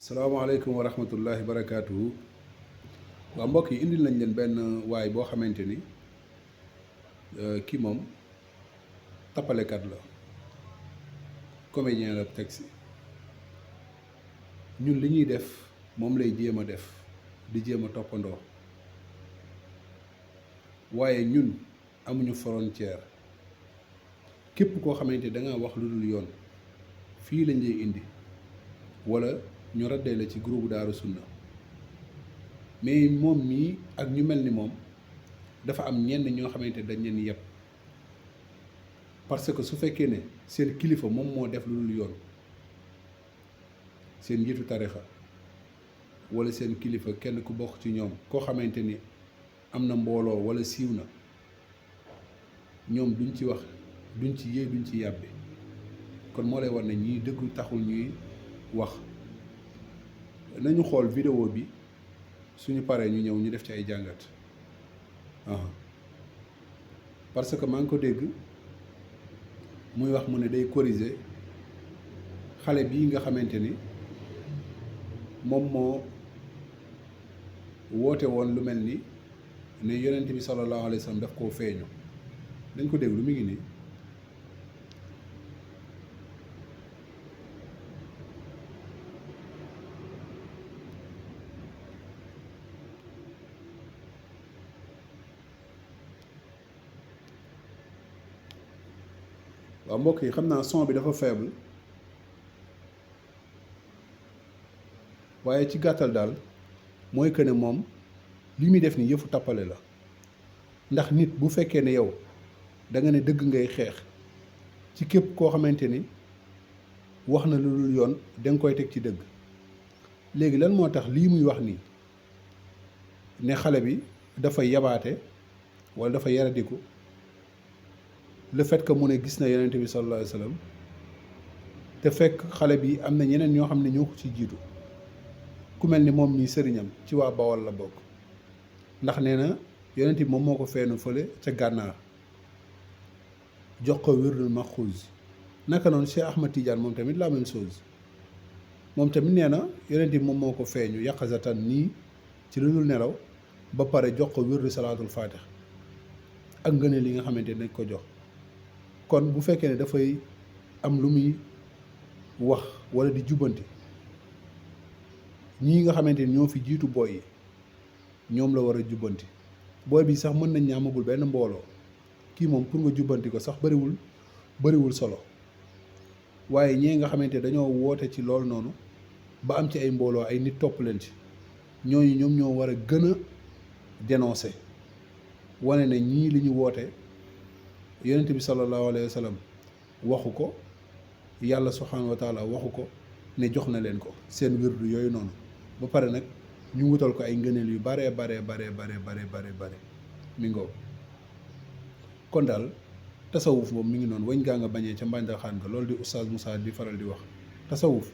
salaamaaleykum wa rahmatullahi wa barakaatuhu. waa mbokk yi indil nañ leen benn waay boo xamante ni kii moom tappalekat la, comédien la teg si. ñun li ñuy def moom lay jéem a def di jéem a toppandoo, waaye ñun amuñu frontière. képp koo xamante da nga wax lu dul yoon fii lañ lay indi, wala ñu raddee la ci groupe Daaru Sunna. mais moom mii ak ñu mel ni moom dafa am ñenn ñoo xamante dañ leen yeb, parce que su fekkee ne seen kilifa moom moo def lu dul yoon, seen njiitu tarixa wala seen kilifa kenn ku bokk ci ñoom koo xamante ni am na mbooloo wala siiw na, ñoom duñ ci wax, duñ ci yéey, duñ ci yàbbi. kon moo lay war ne ñii dëggu taxul ñuy wax. nañu xool vidéo bi, suñu paree ñu ñëw ñu def ci ay jàngat. parce que maa ngi ko dégg muy wax mu ne day corriger xale bii nga xamante ni moom moo woote woon lu mel ni ne yonent bi sallallahu alayhi wa sallam daf koo feeñu. dañ ko déglu mi ngi nii. waaw mbokk yi xam naa son bi dafa faible, waaye ci gàttal daal mooy que ne moom li muy def ni yëfu tappale la. ndax nit bu fekkee ne yow da nga ne dëgg ngay xeex ci képp koo xamante ni wax na lu dul yoon, danga koy teg ci dëgg. léegi lan moo tax lii muy wax nii ne xale bi dafa yabaate walla dafa yaradiku, le fait que mu ne gis na yonent bi sallallahu alayhi wa sallam, te fekk xale bi am na ñeneen ñoo xam ne ñoo ko ci jiitu, ku mel ni moom mii sëriñam ci waa Bawol la bokk. ndax nee na yonent bi moom moo ko feenu fële ca gànnaar jox ko wirdul maxuus. naka noonu Cheikh Ahmad Tidiane moom tamit la même chose, moom tamit nee na yonent bi moom moo ko feeñu yàqazatan nii ci lu dul nelaw, ba pare jox ko wirdu salaatul faatix ak ngëneel li nga xamante ne dañ ko jox. kon bu fekkee ne dafay am lu muy wax walla di jubbanti, ñii nga xamante ni ñoo fi jiitu booy yi ñoom la war a jubbanti. booy bi sax mën nañ ñaamagul benn mbooloo, kii moom pour nga jubbanti ko sax bariwul solo. waaye ñee nga xamante dañoo woote ci loolu noonu ba am ci ay mbooloo, ay nit topp leen ci, ñooñu ñoom ñoo war a gën a dénoncer, wane ne ñii li ñu woote yonent bi sallallahu alayhi wa sallam waxu ko, yàlla subhanahu wa taala waxu ko, ne jox na leen ko seen wirdu yooyu noonu. ba pare nag ñu wutal ko ay ngëneel yu bare mi ngoo. kon daal tasawuf moom mi ngi noonu, wañ gaa nga bañee ca mbànjaxaan ga, loolu di oustaz Moussa di faral di wax. tasawuf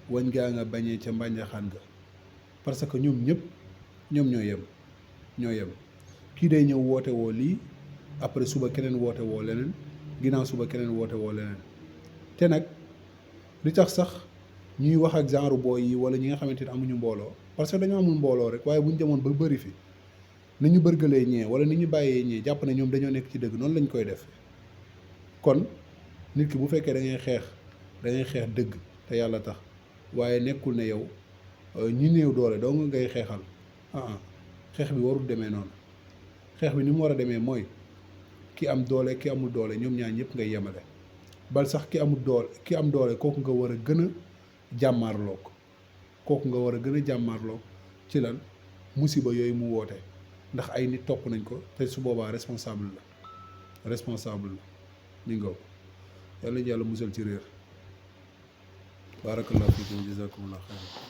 wañ gaa nga bañee ca mbànjaxaan ga, parce que ñoom ñëpp ñoom ñoo yem. kii day ñëw woote woo lii, après suba keneen woote woo leneen, ginnaaw suba keneen woote woo leneen. te nag li tax sax ñuy wax ak genre booy yi wala ñi nga xamante ni amuñu mbooloo, parce que dañoo amul mbooloo rek. waaye bu ñu demoon ba bëri fi, ni ñu bërgalee ñee wala ni ñu bàyyee ñee jàpp ne ñoom dañoo nekk ci dëgg, noonu lañ koy def. kon nit ki bu fekkee da ngay xeex dëgg te yàlla tax, waaye nekkul ne yow ñi néew doole doo nga ngay xeexal. xeex bi warul demee noonu. xeex bi ni mu war a demee mooy ki am doole, ki amul doole, ñoom ñaar ñëpp ngay yemale. bal sax ki am doole kooku nga war a gën a jàmmaarloo, ci lan musiba yooyu mu woote. ndax ay nit topp nañ ko, te su boobaa responsable la ñu ngaw. yàlla musal ci réer. barakallahu fiikum, jazakumullah xayran.